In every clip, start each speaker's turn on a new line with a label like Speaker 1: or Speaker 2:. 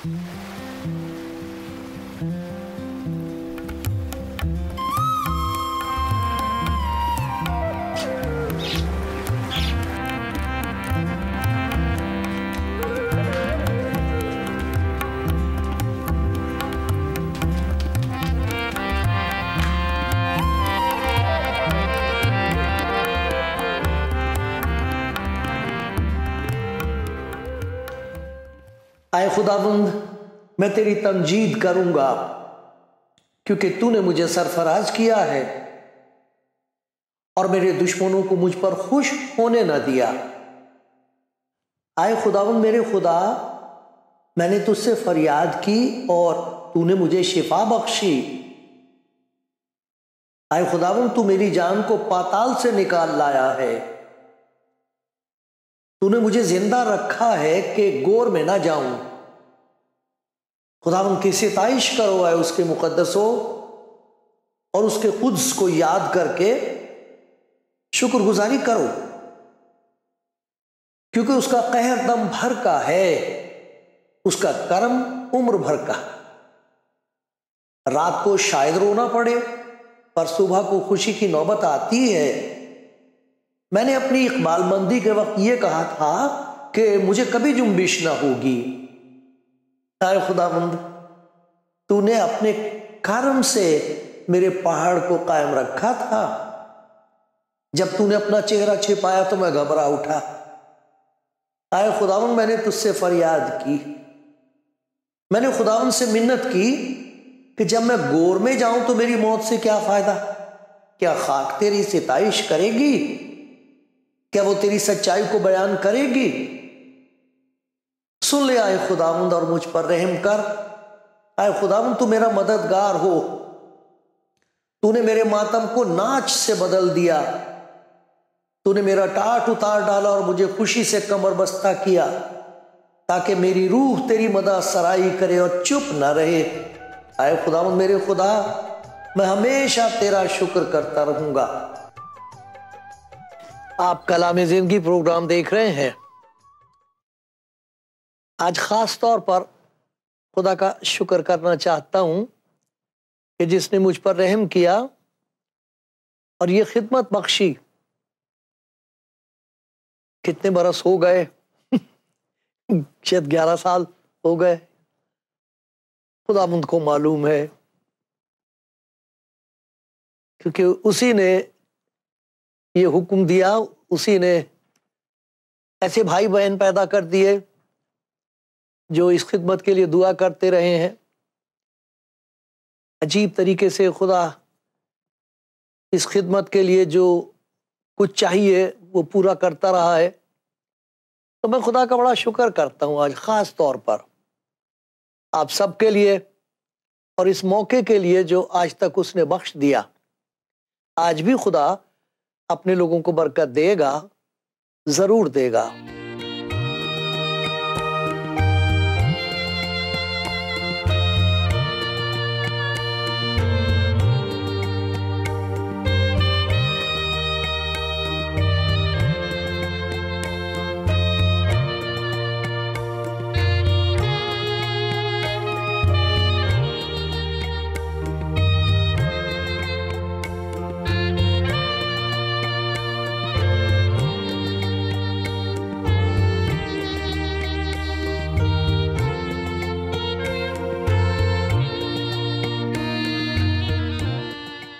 Speaker 1: आए खुदावंद, मैं तेरी तमजीद करूंगा क्योंकि तूने मुझे सरफराज किया है और मेरे दुश्मनों को मुझ पर खुश होने न दिया। आए खुदावंद मेरे खुदा, मैंने तुझसे फरियाद की और तूने मुझे शिफा बख्शी। आए खुदावंद, तू मेरी जान को पाताल से निकाल लाया है। तूने मुझे जिंदा रखा है कि गोर में ना जाऊं। खुदावंद की सिताइश करो है उसके मुकद्दसों, और उसके खुद्स को याद करके शुक्रगुजारी करो, क्योंकि उसका कहर दम भर का है, उसका कर्म उम्र भर का। रात को शायद रोना पड़े, पर सुबह को खुशी की नौबत आती है। मैंने अपनी इकबालमंदी के वक्त यह कहा था कि मुझे कभी जुम्बिश ना होगी। ऐ खुदावंद, तूने अपने कर्म से मेरे पहाड़ को कायम रखा था। जब तूने अपना चेहरा छिपाया तो मैं घबरा उठा। ऐ खुदावंद, मैंने तुझसे फरियाद की, मैंने खुदावंद से मिन्नत की कि जब मैं गोर में जाऊं तो मेरी मौत से क्या फायदा? क्या खाक तेरी सिताइश करेगी? क्या वो तेरी सच्चाई को बयान करेगी? सुन ले आए खुदावंद और मुझ पर रहम कर। आए खुदावंद, तू मेरा मददगार हो। तूने मेरे मातम को नाच से बदल दिया। तूने मेरा टाट उतार डाला और मुझे खुशी से कमर बस्ता किया, ताकि मेरी रूह तेरी मदा सराई करे और चुप न रहे। आए खुदावंद मेरे खुदा, मैं हमेशा तेरा शुक्र करता रहूंगा। आप कलाम जिंदगी प्रोग्राम देख रहे हैं। आज खास तौर पर खुदा का शुक्र करना चाहता हूं कि जिसने मुझ पर रहम किया और ये खिदमत बख्शी। कितने बरस हो गए शायद 11 साल हो गए, खुदावंद को मालूम है, क्योंकि उसी ने ये हुक्म दिया, उसी ने ऐसे भाई बहन पैदा कर दिए जो इस खिदमत के लिए दुआ करते रहे हैं। अजीब तरीके से खुदा इस खिदमत के लिए जो कुछ चाहिए वो पूरा करता रहा है। तो मैं खुदा का बड़ा शुक्र करता हूँ आज ख़ास तौर पर आप सबके लिए और इस मौके के लिए जो आज तक उसने बख्श दिया। आज भी खुदा अपने लोगों को बरकत देगा, ज़रूर देगा।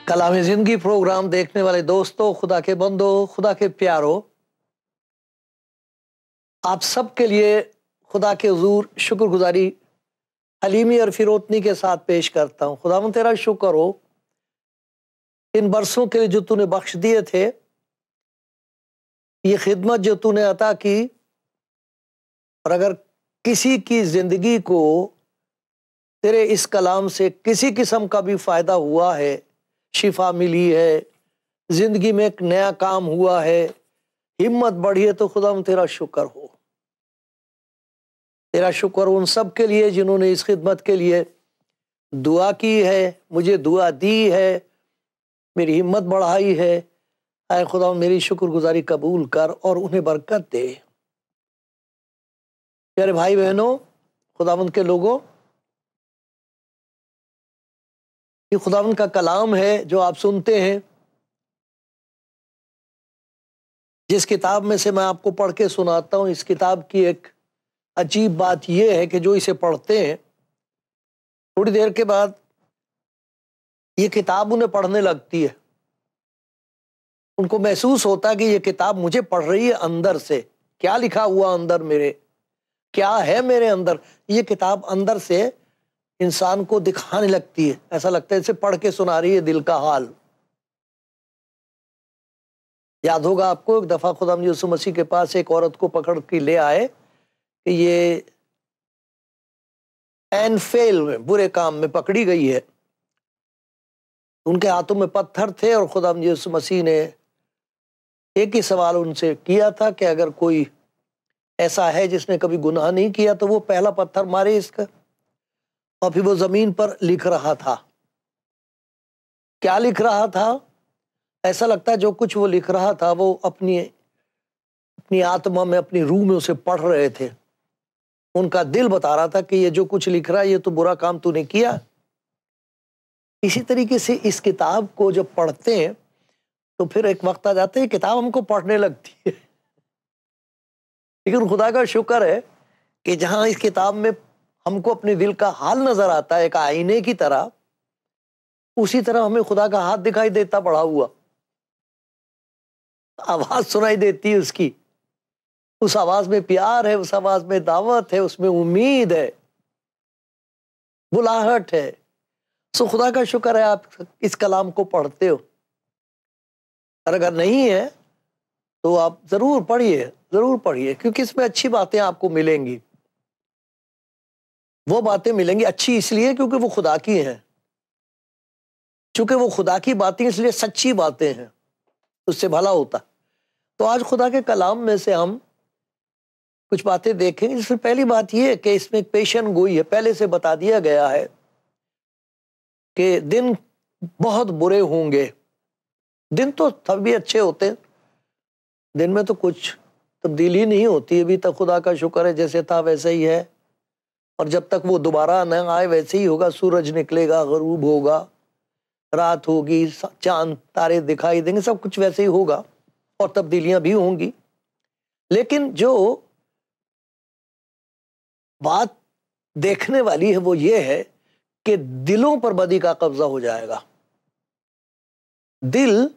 Speaker 1: कलाम जिंदगी प्रोग्राम देखने वाले दोस्तों, खुदा के बंदो, खुदा के प्यारो, आप सब के लिए खुदा के हुजूर शुक्रगुजारी हलीमी और फिरोतनी के साथ पेश करता हूँ। खुदावंद तेरा शुक्र हो इन बरसों के लिए जो तूने बख्श दिए थे, ये खिदमत जो तूने अता की। और अगर किसी की जिंदगी को तेरे इस कलाम से किसी किस्म का भी फायदा हुआ है, शिफा मिली है, जिंदगी में एक नया काम हुआ है, हिम्मत बढ़ी है, तो खुदा तेरा शुक्र हो। तेरा शुक्र उन सब के लिए जिन्होंने इस खिदमत के लिए दुआ की है, मुझे दुआ दी है, मेरी हिम्मत बढ़ाई है। ऐ खुदा मेरी शुक्रगुजारी कबूल कर और उन्हें बरकत दे। प्यारे भाई बहनों, खुदावंद के लोगों, ये खुदावंद का कलाम है जो आप सुनते हैं। जिस किताब में से मैं आपको पढ़ के सुनाता हूं, इस किताब की एक अजीब बात यह है कि जो इसे पढ़ते हैं, थोड़ी देर के बाद ये किताब उन्हें पढ़ने लगती है। उनको महसूस होता है कि ये किताब मुझे पढ़ रही है अंदर से। क्या लिखा हुआ अंदर मेरे, क्या है मेरे अंदर, ये किताब अंदर से इंसान को दिखाने लगती है। ऐसा लगता है इसे पढ़ के सुना रही है दिल का हाल। याद होगा आपको, एक दफा खुदा यीशु मसीह के पास एक औरत को पकड़ के ले आए कि ये एनफेल में, बुरे काम में पकड़ी गई है। उनके हाथों में पत्थर थे और खुदा यीशु मसीह ने एक ही सवाल उनसे किया था कि अगर कोई ऐसा है जिसने कभी गुनाह नहीं किया तो वो पहला पत्थर मारे इसका। और फिर वो जमीन पर लिख रहा था। क्या लिख रहा था? ऐसा लगता है जो कुछ वो लिख रहा था वो अपनी आत्मा में, अपनी रूह में उसे पढ़ रहे थे। उनका दिल बता रहा था कि ये जो कुछ लिख रहा है ये तो बुरा काम तूने किया। इसी तरीके से इस किताब को जब पढ़ते हैं तो फिर एक वक्त आ जाता है किताब हमको पढ़ने लगती है। लेकिन खुदा का शुक्र है कि जहां इस किताब में हमको अपने दिल का हाल नजर आता है एक आईने की तरह, उसी तरह हमें खुदा का हाथ दिखाई देता पड़ा हुआ, आवाज सुनाई देती है उसकी। उस आवाज में प्यार है, उस आवाज में दावत है, उसमें उम्मीद है, बुलाहट है। सो खुदा का शुक्र है आप इस कलाम को पढ़ते हो। और अगर नहीं है तो आप जरूर पढ़िए, जरूर पढ़िए, क्योंकि इसमें अच्छी बातें आपको मिलेंगी। वो बातें मिलेंगी अच्छी इसलिए क्योंकि वो खुदा की हैं। चूंकि वो खुदा की बातें इसलिए सच्ची बातें हैं, उससे भला होता। तो आज खुदा के कलाम में से हम कुछ बातें देखेंगे। जिसमें पहली बात यह है कि इसमें एक पेशन गोई है। पहले से बता दिया गया है कि दिन बहुत बुरे होंगे। दिन तो तभी अच्छे होते हैं, दिन में तो कुछ तब्दीली नहीं होती। अभी तक खुदा का शुक्र है जैसे था वैसे ही है, और जब तक वो दोबारा न आए वैसे ही होगा। सूरज निकलेगा, गरूब होगा, रात होगी, चांद तारे दिखाई देंगे, सब कुछ वैसे ही होगा और तब्दीलियां भी होंगी। लेकिन जो बात देखने वाली है वो ये है कि दिलों पर बदी का कब्जा हो जाएगा। दिल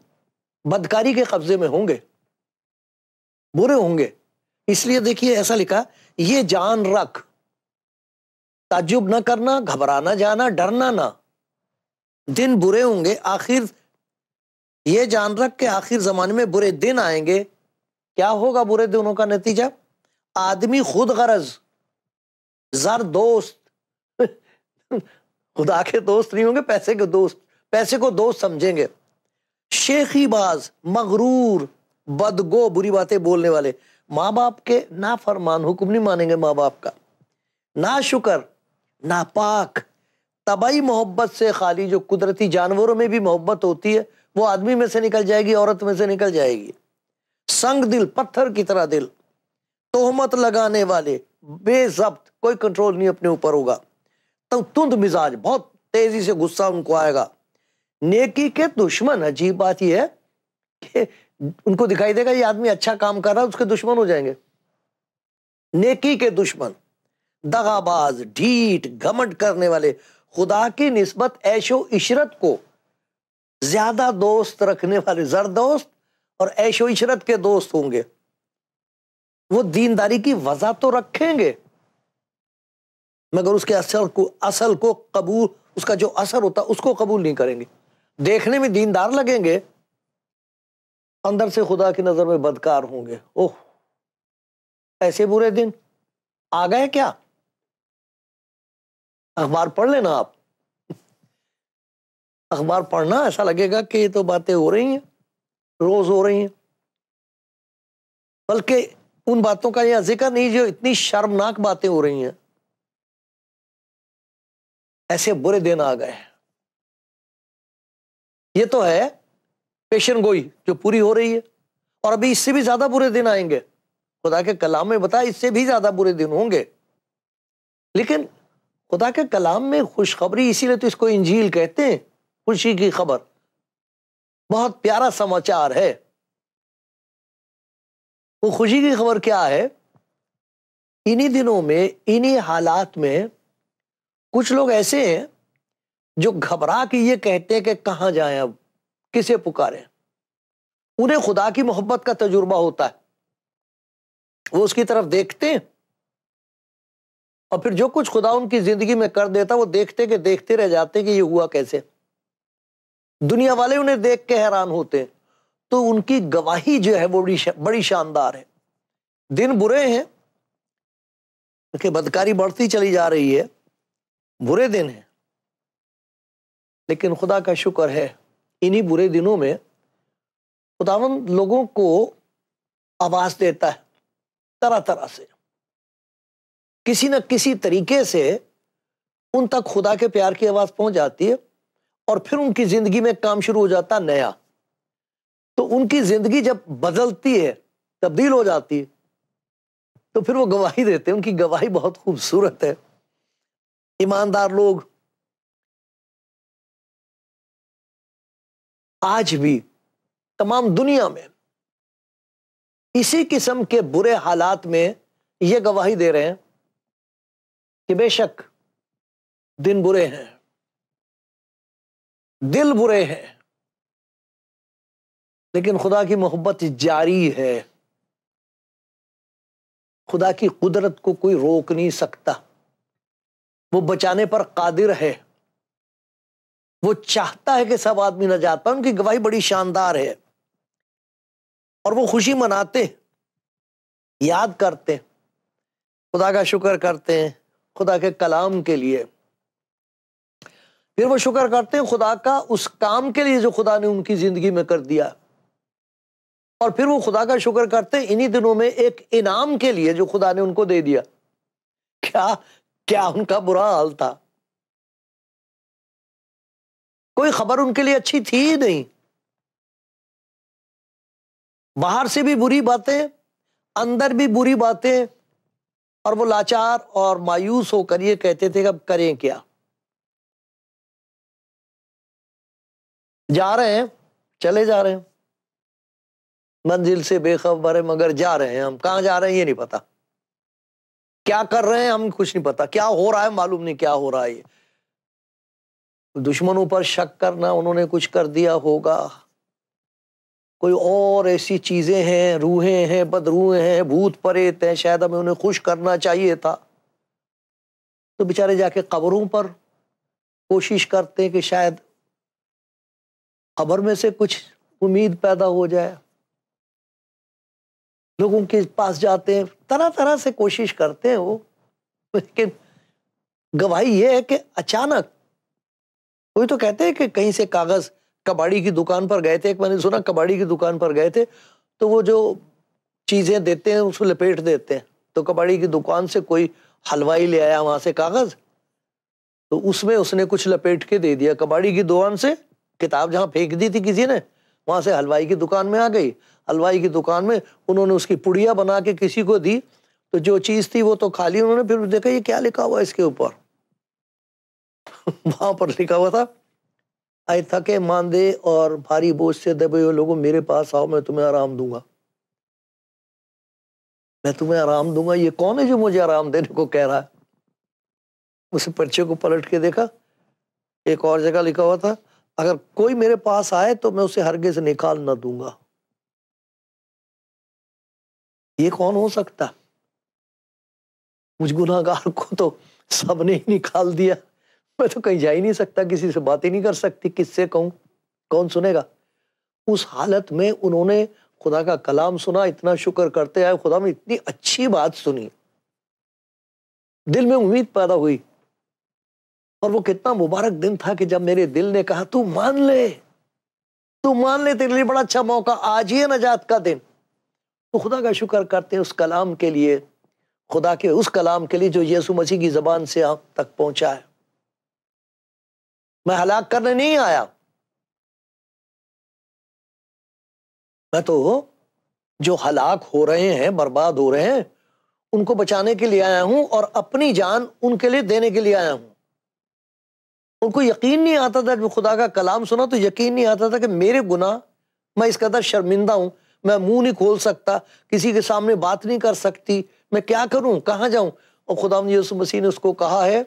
Speaker 1: बदकारी के कब्जे में होंगे, बुरे होंगे। इसलिए देखिए ऐसा लिखा, ये जान रख, ताज्जुब न करना, घबराना जाना, डरना ना, दिन बुरे होंगे। आखिर ये जान रख के आखिर जमाने में बुरे दिन आएंगे। क्या होगा बुरे दिनों का नतीजा? आदमी खुद गरज, जर दोस्त खुदा के दोस्त नहीं होंगे, पैसे के दोस्त, पैसे को दोस्त समझेंगे। शेखीबाज, मगरूर, बदगो, बुरी बातें बोलने वाले, माँ बाप के नाफरमान, हुक्म नहीं मानेंगे माँ बाप का, ना शुक्र, नापाक, तबाई मोहब्बत से खाली। जो कुदरती जानवरों में भी मोहब्बत होती है वो आदमी में से निकल जाएगी, औरत में से निकल जाएगी। संग दिल, पत्थर की तरह दिल, तोहमत लगाने वाले, बेज़ब्त, कोई कंट्रोल नहीं अपने ऊपर होगा। तो तुंद मिजाज, बहुत तेजी से गुस्सा उनको आएगा। नेकी के दुश्मन, अजीब बात यह है कि उनको दिखाई देगा ये आदमी अच्छा काम कर रहा है, उसके दुश्मन हो जाएंगे। नेकी के दुश्मन, दगाबाज, ढीठ, घमंड करने वाले, खुदा की निस्बत ऐशो इशरत को ज्यादा दोस्त रखने वाले, जर दोस्त और ऐशो इशरत के दोस्त होंगे। वो दीनदारी की वजह तो रखेंगे मगर उसके असल को कबूल, उसका जो असर होता उसको कबूल नहीं करेंगे। देखने में दीनदार लगेंगे, अंदर से खुदा की नजर में बदकार होंगे। ओह, ऐसे बुरे दिन आ गए क्या? अखबार पढ़ लेना आप, अखबार पढ़ना, ऐसा लगेगा कि ये तो बातें हो रही हैं, रोज हो रही हैं। बल्कि उन बातों का यह जिक्र नहीं जो इतनी शर्मनाक बातें हो रही हैं। ऐसे बुरे दिन आ गए। ये तो है पेशन गोई जो पूरी हो रही है, और अभी इससे भी ज्यादा बुरे दिन आएंगे। खुदा के कलाम में बताया इससे भी ज्यादा बुरे दिन होंगे। लेकिन खुदा के कलाम में खुशखबरी, इसीलिए तो इसको इंजील कहते हैं, खुशी की खबर। बहुत प्यारा समाचार है। वो खुशी की खबर क्या है? इन्हीं दिनों में, इन्हीं हालात में कुछ लोग ऐसे हैं जो घबरा के ये कहते हैं कि कहां जाएं, अब किसे पुकारें। उन्हें खुदा की मोहब्बत का तजुर्बा होता है, वो उसकी तरफ देखते हैं और फिर जो कुछ खुदा उनकी जिंदगी में कर देता वो देखते कि देखते रह जाते कि ये हुआ कैसे। दुनिया वाले उन्हें देख के हैरान होते हैं। तो उनकी गवाही जो है वो बड़ी शानदार है। दिन बुरे हैं कि बदकारी बढ़ती चली जा रही है, बुरे दिन हैं, लेकिन खुदा का शुक्र है इन्हीं बुरे दिनों में खुदावंद लोगों को आवाज देता है तरह तरह से, किसी न किसी तरीके से उन तक खुदा के प्यार की आवाज पहुंच जाती है और फिर उनकी जिंदगी में काम शुरू हो जाता नया। तो उनकी जिंदगी जब बदलती है, तब्दील हो जाती है, तो फिर वो गवाही देते हैं। उनकी गवाही बहुत खूबसूरत है। ईमानदार लोग आज भी तमाम दुनिया में इसी किस्म के बुरे हालात में ये गवाही दे रहे हैं कि बेशक दिन बुरे हैं, दिल बुरे हैं, लेकिन खुदा की मोहब्बत जारी है। खुदा की कुदरत को कोई रोक नहीं सकता। वो बचाने पर कादिर है। वो चाहता है कि सब आदमी नजात पाए। उनकी गवाही बड़ी शानदार है और वो खुशी मनाते, याद करते, खुदा का शुक्र करते हैं खुदा के कलाम के लिए। फिर वो शुक्र करते हैं खुदा का उस काम के लिए जो खुदा ने उनकी जिंदगी में कर दिया। और फिर वो खुदा का शुक्र करते हैं इन्हीं दिनों में एक इनाम के लिए जो खुदा ने उनको दे दिया। क्या क्या उनका बुरा हाल था। कोई खबर उनके लिए अच्छी थी ही नहीं। बाहर से भी बुरी बातें, अंदर भी बुरी बातें, और वो लाचार और मायूस होकर ये कहते थे कि अब करें क्या। जा रहे हैं, चले जा रहे हैं, मंजिल से बेखबर है मगर जा रहे हैं। हम कहां जा रहे हैं ये नहीं पता, क्या कर रहे हैं हम कुछ नहीं पता, क्या हो रहा है मालूम नहीं क्या हो रहा है। ये दुश्मनों पर शक करना, उन्होंने कुछ कर दिया होगा, कोई और ऐसी चीजें हैं, रूहें हैं, बदरूहें हैं, भूत प्रेत हैं, शायद हमें उन्हें खुश करना चाहिए था। तो बेचारे जाके कब्रों पर कोशिश करते हैं कि शायद कब्र में से कुछ उम्मीद पैदा हो जाए। लोगों के पास जाते हैं, तरह तरह से कोशिश करते हैं वो। लेकिन गवाही ये है कि अचानक, कोई तो कहते हैं कि कहीं से कागज, कबाड़ी की दुकान पर गए थे, एक मैंने सुना कबाड़ी की दुकान पर गए थे, तो वो जो चीजें देते हैं उसको लपेट देते हैं। तो कबाड़ी की दुकान से कोई हलवाई ले आया वहां से कागज, तो उसमें उसने कुछ लपेट के दे दिया। कबाड़ी की दुकान से किताब जहां फेंक दी थी किसी ने, वहां से हलवाई की दुकान में आ गई। हलवाई की दुकान में उन्होंने उसकी पुड़िया बना के किसी को दी, तो जो चीज थी वो तो खाली। उन्होंने फिर देखा ये क्या लिखा हुआ है इसके ऊपर। वहां पर लिखा हुआ था, आए थके मांदे और भारी बोझ से दबे हुए लोगों मेरे पास आओ, मैं तुम्हें आराम दूंगा, मैं तुम्हें आराम दूंगा। ये कौन है जो मुझे आराम देने को कह रहा है? उस पर्चे को पलट के देखा, एक और जगह लिखा हुआ था, अगर कोई मेरे पास आए तो मैं उसे हरगिज निकाल न दूंगा। ये कौन हो सकता? मुझ गुनाहगार को तो सबने ही निकाल दिया। मैं तो कहीं जा ही नहीं सकता, किसी से बात ही नहीं कर सकती, किससे कहूं, कौन सुनेगा। उस हालत में उन्होंने खुदा का कलाम सुना, इतना शुक्र करते आए, खुदा में इतनी अच्छी बात सुनी, दिल में उम्मीद पैदा हुई। और वो कितना मुबारक दिन था कि जब मेरे दिल ने कहा तू मान ले, तू मान ले, तेरे लिए बड़ा अच्छा मौका, आज ही है नजात का दिन। तो खुदा का शुक्र करते हैं उस कलाम के लिए, खुदा के उस कलाम के लिए जो यीशु मसीह की जबान से आप तक पहुंचा है। मैं हलाक करने नहीं आया, मैं तो जो हलाक हो रहे हैं, बर्बाद हो रहे हैं, उनको बचाने के लिए आया हूं और अपनी जान उनके लिए देने के लिए आया हूं। उनको यकीन नहीं आता था, जब खुदा का कलाम सुना तो यकीन नहीं आता था कि मेरे गुनाह, मैं इस कदर शर्मिंदा हूं, मैं मुंह नहीं खोल सकता, किसी के सामने बात नहीं कर सकती, मैं क्या करूं, कहां जाऊं। और खुदा यीशु मसीह ने उसको कहा है,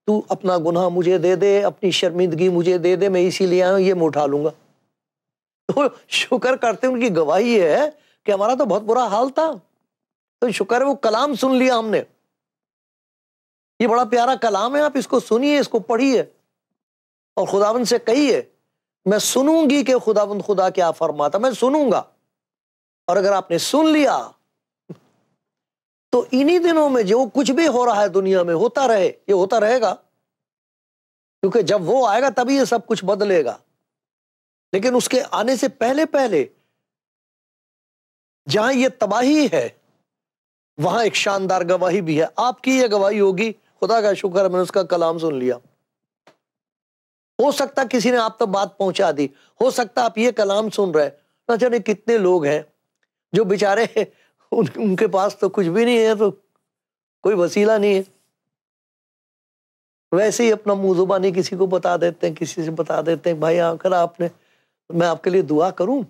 Speaker 1: तू अपना गुनाह मुझे दे दे, अपनी शर्मिंदगी मुझे दे दे, मैं इसीलिए आया हूं, ये मैं उठा लूंगा। तो शुक्र करते उनकी गवाही है कि हमारा तो बहुत बुरा हाल था, तो शुक्र है वो कलाम सुन लिया हमने। ये बड़ा प्यारा कलाम है, आप इसको सुनिए, इसको पढ़िए और खुदावंद से कहिए, मैं सुनूंगी कि खुदावंद खुदा क्या फरमाता, मैं सुनूंगा। और अगर आपने सुन लिया तो इन्हीं दिनों में जो कुछ भी हो रहा है दुनिया में होता रहे, ये होता रहेगा, क्योंकि जब वो आएगा तभी ये सब कुछ बदलेगा। लेकिन उसके आने से पहले पहले जहां ये तबाही है वहां एक शानदार गवाही भी है। आपकी ये गवाही होगी, खुदा का शुक्र है मैंने उसका कलाम सुन लिया। हो सकता किसी ने आप तक बात पहुंचा दी, हो सकता आप ये कलाम सुन रहे, ना जाने कितने लोग हैं जो बेचारे उनके पास तो कुछ भी नहीं है, तो कोई वसीला नहीं है, वैसे ही अपना मुंह जुबानी किसी को बता देते हैं, किसी से बता देते हैं भाई आकर आपने, मैं आपके लिए दुआ करूं।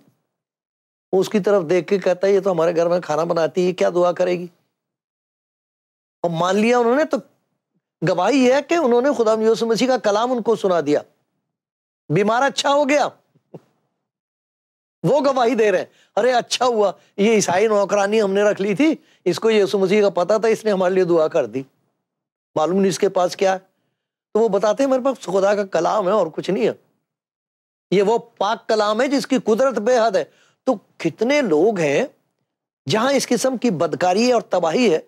Speaker 1: वो उसकी तरफ देख के कहता है ये तो हमारे घर में खाना बनाती है, क्या दुआ करेगी। और मान लिया उन्होंने, तो गवाही है कि उन्होंने खुदा यीशु मसीह का कलाम उनको सुना दिया, बीमार अच्छा हो गया, वो गवाही दे रहे हैं, अरे अच्छा हुआ, ये ईसाई नौकरानी हमने रख ली थी, इसको यीशु मसीह का पता था, इसने हमारे लिए दुआ कर दी, मालूम नहीं इसके पास क्या है। तो वो बताते हैं मेरे पास खुदा का कलाम है और कुछ नहीं है, ये वो पाक कलाम है जिसकी कुदरत बेहद है। तो कितने लोग हैं जहां इस किस्म की बदकारी है और तबाही है,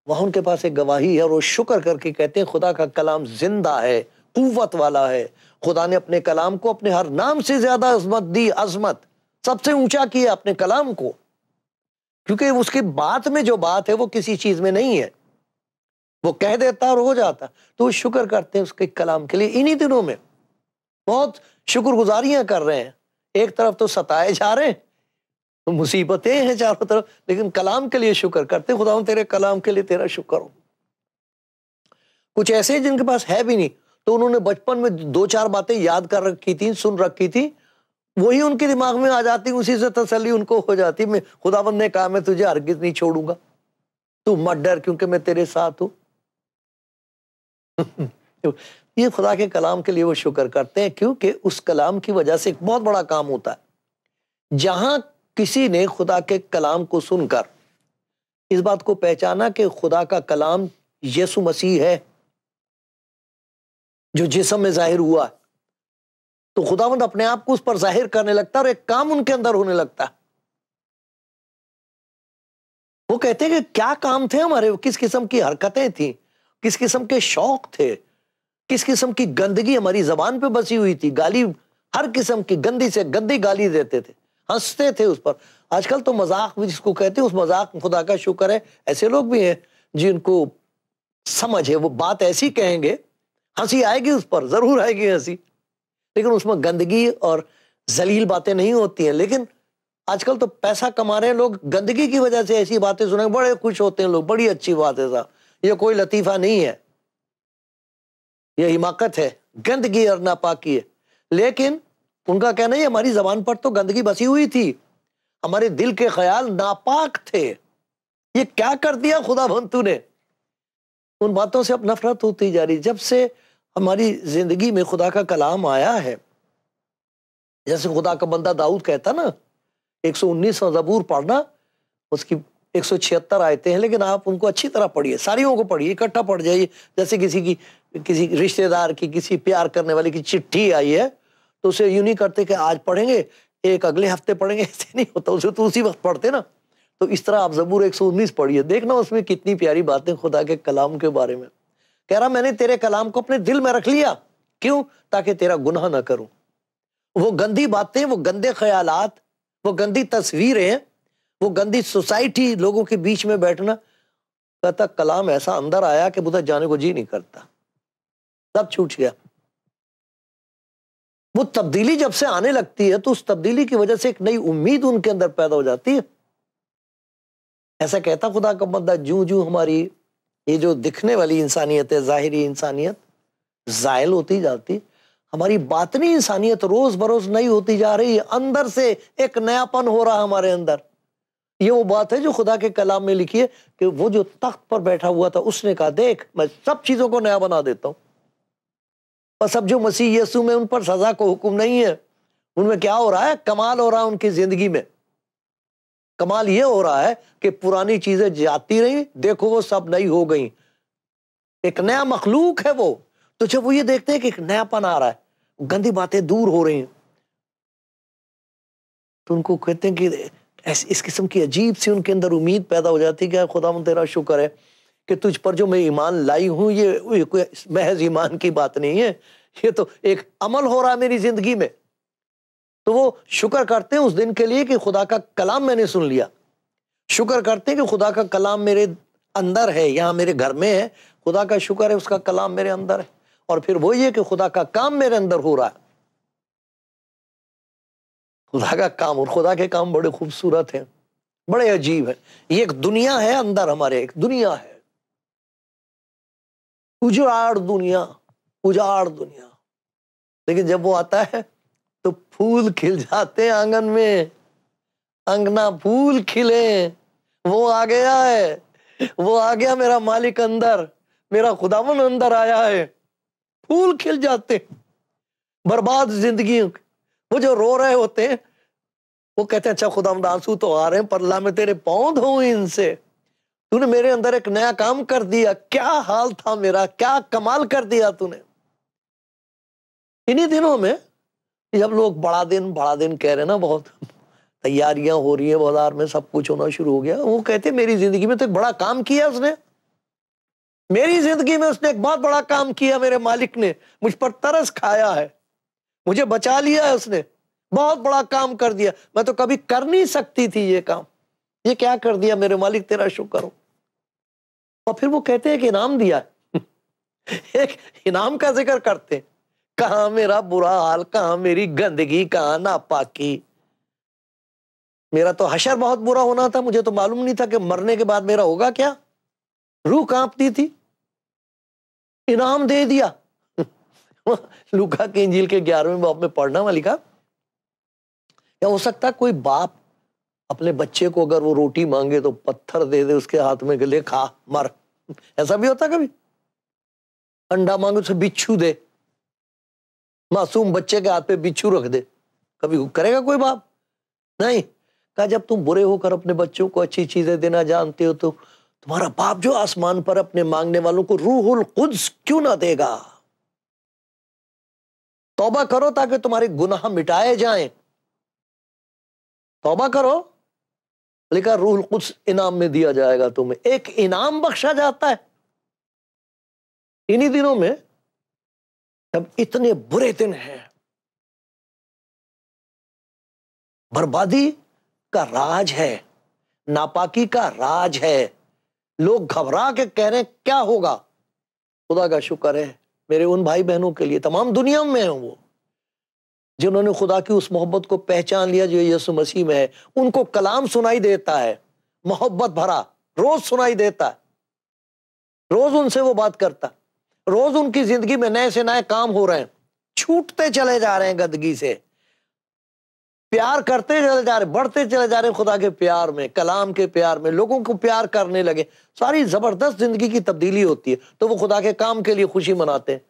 Speaker 1: वहां उनके पास एक गवाही है और वो शुक्र करके कहते हैं खुदा का कलाम जिंदा है, कुव्वत वाला है। खुदा ने अपने कलाम को अपने हर नाम से ज्यादा अजमत दी, अजमत सबसे ऊंचा किया अपने कलाम को, क्योंकि उसके बाद में जो बात है वो किसी चीज में नहीं है, वो कह देता और हो जाता। तो वो शुक्र करते हैं उसके कलाम के लिए। इन्हीं दिनों में बहुत शुक्रगुजारियां कर रहे हैं, एक तरफ तो सताए जा रहे हैं, तो मुसीबतें हैं चारों तरफ, लेकिन कलाम के लिए शुक्र करते, खुदा तेरे कलाम के लिए तेरा शुक्र हो। कुछ ऐसे जिनके पास है भी नहीं, तो उन्होंने बचपन में दो चार बातें याद कर रखी थी, सुन रखी थी, वही उनके दिमाग में आ जाती, उसी से तसल्ली उनको हो जाती, मैं खुदावंद ने कहा मैं तुझे हरगिज नहीं छोड़ूंगा, तू मत डर क्योंकि मैं तेरे साथ हूं। ये खुदा के कलाम के लिए वो शुक्र करते हैं, क्योंकि उस कलाम की वजह से एक बहुत बड़ा काम होता है। जहां किसी ने खुदा के कलाम को सुनकर इस बात को पहचाना कि खुदा का कलाम यीशु मसीह है जो जिस्म में जाहिर हुआ, तो खुदावंद अपने आप को उस पर जाहिर करने लगता है और एक काम उनके अंदर होने लगता है। वो कहते हैं कि क्या काम थे हमारे, किस किस्म की हरकतें थी, किस किस्म के शौक थे, किस किस्म की गंदगी हमारी जबान पे बसी हुई थी, गाली हर किस्म की गंदी से गंदी गाली देते थे, हंसते थे उस पर। आजकल तो मजाक भी जिसको कहते हैं, उस मजाक खुदा का शुक्र है ऐसे लोग भी हैं जिनको समझ है, वो बात ऐसी कहेंगे, हंसी आएगी उस पर, जरूर आएगी हंसी, लेकिन उसमें गंदगी और जलील बातें नहीं होती हैं। लेकिन आजकल तो पैसा कमा रहे हैं लोग, गंदगी की वजह से ऐसी बातें सुने बड़े खुश होते हैं लोग, बड़ी अच्छी बात है साहब, ये कोई लतीफा नहीं है, यह हिमाकत है, गंदगी और नापाकी है। लेकिन उनका कहना है हमारी जबान पर तो गंदगी बसी हुई थी, हमारे दिल के ख्याल नापाक थे, ये क्या कर दिया खुदावंद तूने। उन बातों से अब नफरत होती जा रही। जब से हमारी जिंदगी में खुदा का कलाम आया है, जैसे खुदा का बंदा दाऊद कहता ना, 119वां ज़बूर पढ़ना, उसकी 176 आयतें हैं, लेकिन आप उनको अच्छी तरह पढ़िए, सारियों को पढ़िए, इकट्ठा पढ़ जाइए। जैसे किसी रिश्तेदार की, किसी प्यार करने वाले की चिट्ठी आई है, तो उसे यूं नहीं करते कि आज पढ़ेंगे, एक अगले हफ्ते पढ़ेंगे, ऐसे नहीं होता, उसे तो उसी वक्त पढ़ते ना। तो इस तरह आप ज़बूर 119 पढ़िए, देखना उसमें कितनी प्यारी बातें खुदा के कलाम के बारे में। कह रहा मैंने तेरे कलाम को अपने दिल में रख लिया, क्यों? ताकि तेरा गुनाह ना करूं। वो गंदी बातें, वो गंदे ख्यालात, वो गंदी तस्वीरें, वो गंदी सोसाइटी, लोगों के बीच में बैठना, कहता कलाम ऐसा अंदर आया कि उधर जाने को जी नहीं करता, सब छूट गया। वो तब्दीली जब से आने लगती है तो उस तब्दीली की वजह से एक नई उम्मीद उनके अंदर पैदा हो जाती है। ऐसा कहता खुदा का बंदा, जूं जूं हमारी ये जो दिखने वाली इंसानियत है, जाहिरी इंसानियत जायल होती जाती, हमारी बातनी इंसानियत रोज बरोज नई होती जा रही है। अंदर से एक नयापन हो रहा है हमारे अंदर। ये वो बात है जो खुदा के कलाम में लिखी है कि वो जो तख्त पर बैठा हुआ था उसने कहा, देख मैं सब चीजों को नया बना देता हूं। बस अब जो मसीह यीशु में उन पर सजा को हुक्म नहीं है, उनमें क्या हो रहा है, कमाल हो रहा है उनकी जिंदगी में। कमाल ये हो रहा है कि पुरानी चीजें जाती रही, देखो वो सब नई हो गई, एक नया मखलूक है वो। तो जब वो ये देखते हैं कि एक नयापन आ रहा है, गंदी बातें दूर हो रही हैं, तो उनको कहते हैं कि इस किस्म की अजीब सी उनके अंदर उम्मीद पैदा हो जाती है कि खुदा तेरा शुक्र है कि तुझ पर जो मैं ईमान लाई हूं, ये कोई महज ईमान की बात नहीं है, ये तो एक अमल हो रहा है मेरी जिंदगी में। तो वो शुक्र करते हैं उस दिन के लिए कि खुदा का कलाम मैंने सुन लिया। शुक्र करते हैं कि खुदा का कलाम मेरे अंदर है, यहाँ मेरे घर में है। खुदा का शुक्र है उसका कलाम मेरे अंदर है। और फिर वो ये कि खुदा का काम मेरे अंदर हो रहा है। खुदा का काम, और खुदा के काम बड़े खूबसूरत हैं, बड़े अजीब है। ये एक दुनिया है अंदर हमारे, एक दुनिया है, उजाड़ दुनिया, उजाड़ दुनिया। लेकिन जब वो आता है तो फूल खिल जाते हैं आंगन में, अंगना फूल खिले। वो आ गया है, वो आ गया मेरा मालिक अंदर, मेरा खुदावन अंदर आया है, फूल खिल जाते। बर्बाद जिंदगी, वो जो रो रहे होते हैं वो कहते हैं अच्छा खुदावंद आंसू तो आ रहे हैं पर अल्लाह मैं तेरे पांव धोऊं इनसे, तूने मेरे अंदर एक नया काम कर दिया। क्या हाल था मेरा, क्या कमाल कर दिया तूने। इन्हीं दिनों में जब लोग बड़ा दिन कह रहे हैं ना, बहुत तैयारियां हो रही है, बाजार में सब कुछ होना शुरू हो गया, वो कहते मेरी जिंदगी में तो एक बड़ा काम किया उसने, मेरी जिंदगी में उसने एक बहुत बड़ा काम किया। मेरे मालिक ने मुझ पर तरस खाया है, मुझे बचा लिया है उसने, बहुत बड़ा काम कर दिया, मैं तो कभी कर नहीं सकती थी ये काम, ये क्या कर दिया मेरे मालिक, तेरा शुक्र हो। और फिर वो कहते हैं कि इनाम दिया एक इनाम का जिक्र करते, कहां मेरा बुरा हाल, कहां मेरी गंदगी, कहां नापाकी। मेरा तो हशर बहुत बुरा होना था, मुझे तो मालूम नहीं था कि मरने के बाद मेरा होगा क्या, रूह कांपती थी, इनाम दे दिया। लूका के इंजील के 11वें बाब में पढ़ना में लिखा, या हो सकता कोई बाप अपने बच्चे को अगर वो रोटी मांगे तो पत्थर दे दे उसके हाथ में, ले खा मर, ऐसा भी होता कभी। अंडा मांगे उसे बिच्छू दे, मासूम बच्चे के हाथ पे बिच्छू रख दे, कभी करेगा कोई बाप? नहीं। कहा जब तुम बुरे होकर अपने बच्चों को अच्छी चीजें देना जानते हो तो तुम्हारा बाप जो आसमान पर अपने मांगने वालों को रूहुल कुद्स क्यों ना देगा। तौबा करो ताकि तुम्हारे गुनाह मिटाए जाएं, तौबा करो, लिखा रूहुल कुद्स इनाम में दिया जाएगा, तुम्हें एक इनाम बख्शा जाता है। इन्हीं दिनों में जब इतने बुरे दिन हैं, बर्बादी का राज है, नापाकी का राज है, लोग घबरा के कह रहे हैं क्या होगा। खुदा का शुक्र है मेरे उन भाई बहनों के लिए, तमाम दुनिया में हैं वो, जिन्होंने खुदा की उस मोहब्बत को पहचान लिया जो यीशु मसीह में है। उनको कलाम सुनाई देता है, मोहब्बत भरा, रोज सुनाई देता है, रोज उनसे वो बात करता, रोज उनकी जिंदगी में नए से नए काम हो रहे हैं, छूटते चले जा रहे हैं गंदगी से, प्यार करते चले जा रहे, बढ़ते चले जा रहे हैं खुदा के प्यार में, कलाम के प्यार में, लोगों को प्यार करने लगे। सारी जबरदस्त जिंदगी की तब्दीली होती है। तो वो खुदा के काम के लिए खुशी मनाते हैं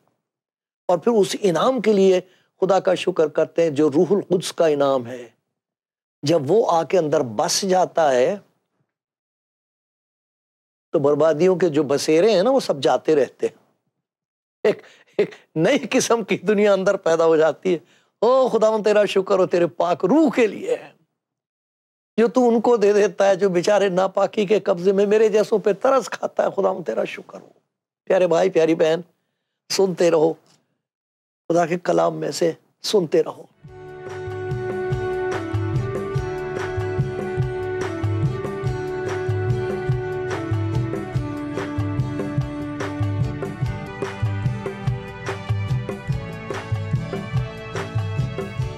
Speaker 1: और फिर उस इनाम के लिए खुदा का शुक्र करते हैं जो रूहुल कुद्स का इनाम है। जब वो आके अंदर बस जाता है तो बर्बादियों के जो बसेरे हैं ना वो सब जाते रहते हैं। एक नई किस्म की दुनिया अंदर पैदा हो जाती है। ओ खुदावन तेरा शुक्र हो तेरे पाक रूह के लिए जो तू उनको दे देता है जो बेचारे नापाकी के कब्जे में मेरे जैसों पे तरस खाता है। खुदावन तेरा शुक्र हो। प्यारे भाई प्यारी बहन, सुनते रहो, खुदा के कलाम में से सुनते रहो।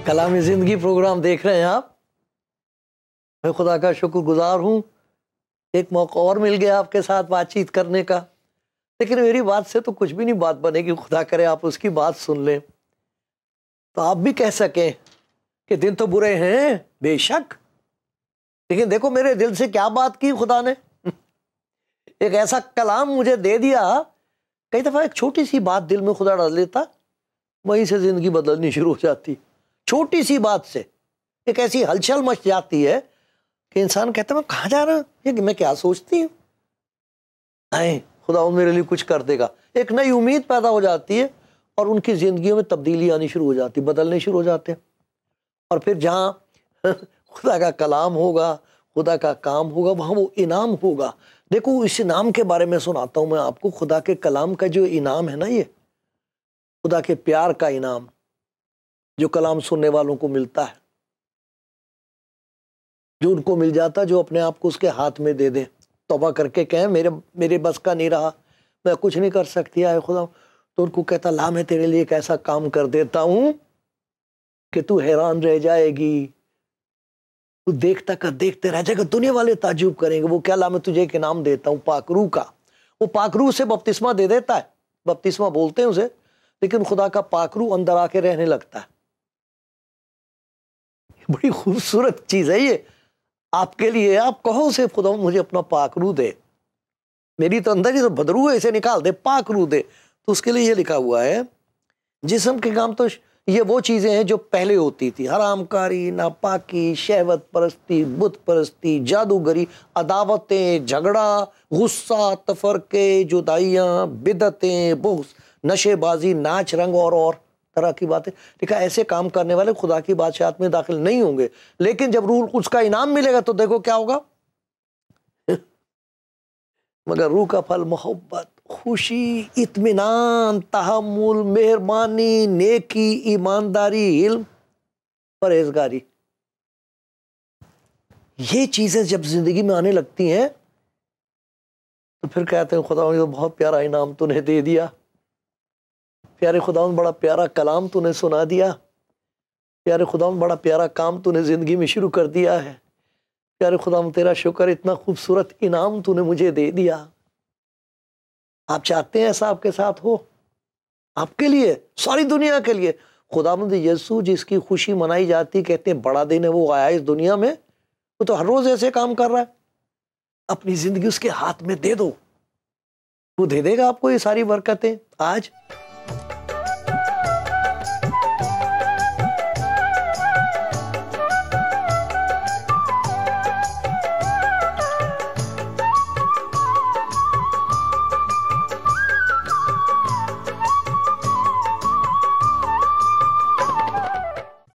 Speaker 1: कलामी जिंदगी प्रोग्राम देख रहे हैं आप। मैं खुदा का शुक्रगुजार हूं एक मौका और मिल गया आपके साथ बातचीत करने का, लेकिन मेरी बात से तो कुछ भी नहीं बात बनेगी। खुदा करे आप उसकी बात सुन लें तो आप भी कह सकें कि दिन तो बुरे हैं बेशक, लेकिन देखो मेरे दिल से क्या बात की खुदा ने। एक ऐसा कलाम मुझे दे दिया। कई दफा एक छोटी सी बात दिल में खुदा डाल लेता, वहीं से जिंदगी बदलनी शुरू हो जाती। छोटी सी बात से एक ऐसी हलचल मच जाती है कि इंसान कहता है मैं कहाँ जा रहा हूँ, ये मैं क्या सोचती हूँ, आए खुदा वो मेरे लिए कुछ कर देगा। एक नई उम्मीद पैदा हो जाती है और उनकी जिंदगियों में तब्दीली आनी शुरू हो जाती, बदलने शुरू हो जाते हैं। और फिर जहाँ खुदा का कलाम होगा, खुदा का काम होगा, वहाँ वो इनाम होगा। देखो इस इनाम के बारे में सुनाता हूँ मैं आपको। खुदा के कलाम का जो इनाम है ना, ये खुदा के प्यार का इनाम जो कलाम सुनने वालों को मिलता है, जो उनको मिल जाता है, जो अपने आप को उसके हाथ में दे दे, तौबा करके कहें मेरे बस का नहीं रहा, मैं कुछ नहीं कर सकती है खुदा, तो उनको कहता ला मैं तेरे लिए एक ऐसा काम कर देता हूं कि तू हैरान रह जाएगी, तू देखते रह जाएगा, दुनिया वाले ताज्जुब करेंगे। वो क्या, ला मैं तुझे एक इनाम देता हूं पाकरू का। वो पाकरू से बपतिस्मा दे देता है, बपतिस्मा बोलते हैं उसे, लेकिन खुदा का पाकरू अंदर आके रहने लगता है। बड़ी खूबसूरत चीज है ये आपके लिए। आप कहो उसे खुदा मुझे अपना पाकरू दे, मेरी तो अंदर ही तो बदरू है, इसे निकाल दे, पाकरू दे। तो उसके लिए ये लिखा हुआ है, जिस्म के काम तो ये वो चीजें हैं जो पहले होती थी, हरामकारी, नापाकी, शहवत परस्ती, बुत परस्ती, जादूगरी, अदावतें, झगड़ा, गुस्सा, तफरके, जुदाइयाँ, बिदतें, बुग़्ज़, नशेबाजी, नाच रंग और तरह की बातें। लिखा ऐसे काम करने वाले खुदा की बादशाहत में दाखिल नहीं होंगे। लेकिन जब रूह उसका इनाम मिलेगा तो देखो क्या होगा। मगर रूह का फल मोहब्बत, खुशी, इत्मीनान, तहम्मुल, मेहरबानी, नेकी, ईमानदारी, इल्म, परहेजगारी। ये चीजें जब जिंदगी में आने लगती हैं तो फिर कहते हैं खुदा मुझे बहुत प्यारा इनाम तूने दे दिया, प्यारे खुदा बड़ा प्यारा कलाम तूने सुना दिया, प्यारे खुदा बड़ा प्यारा काम तूने जिंदगी में शुरू कर दिया है, प्यारे खुदा तेरा शुक्र, इतना खूबसूरत इनाम तूने मुझे दे दिया। आप चाहते हैं ऐसा आपके साथ हो? आपके लिए, सारी दुनिया के लिए। खुदावंद यीशु जिसकी खुशी मनाई जाती, कहते हैं बड़ा दिन है वो आया इस दुनिया में, वो तो हर रोज ऐसे काम कर रहा है। अपनी जिंदगी उसके हाथ में दे दो, वो दे देगा आपको ये सारी बरकतें। आज